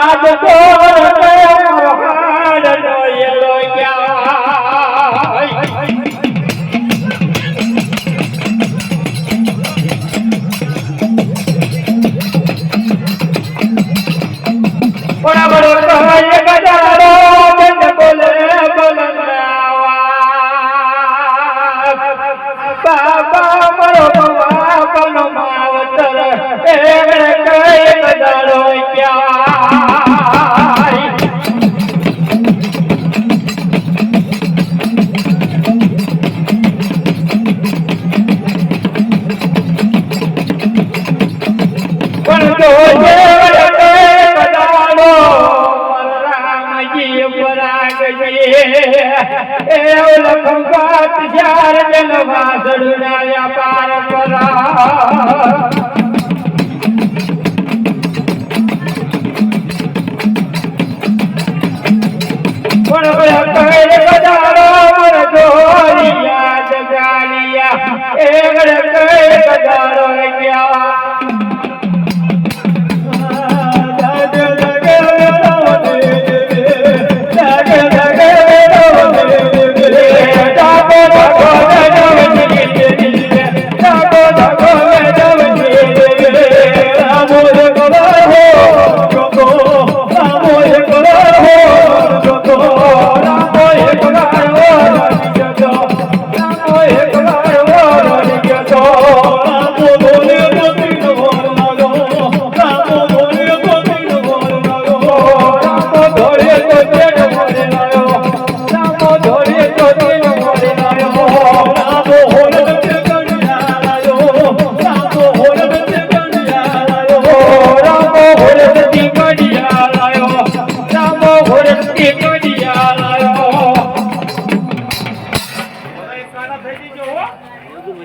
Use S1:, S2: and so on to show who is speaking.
S1: આજ તો હાડ નો એલો ક્યાં બરાબર કહે ગજારો જન બોલે બોલનાવા બાબા મારો બાબાનો માવતર એમણે કહે ગજારો ક્યાં પણ તો લખંભાત ચાર જન વાસડુડાયા પાર પરા પણ કહે ગજારો જોરિયા જગાલિયા એગડ કહે ગજારો ક્યાં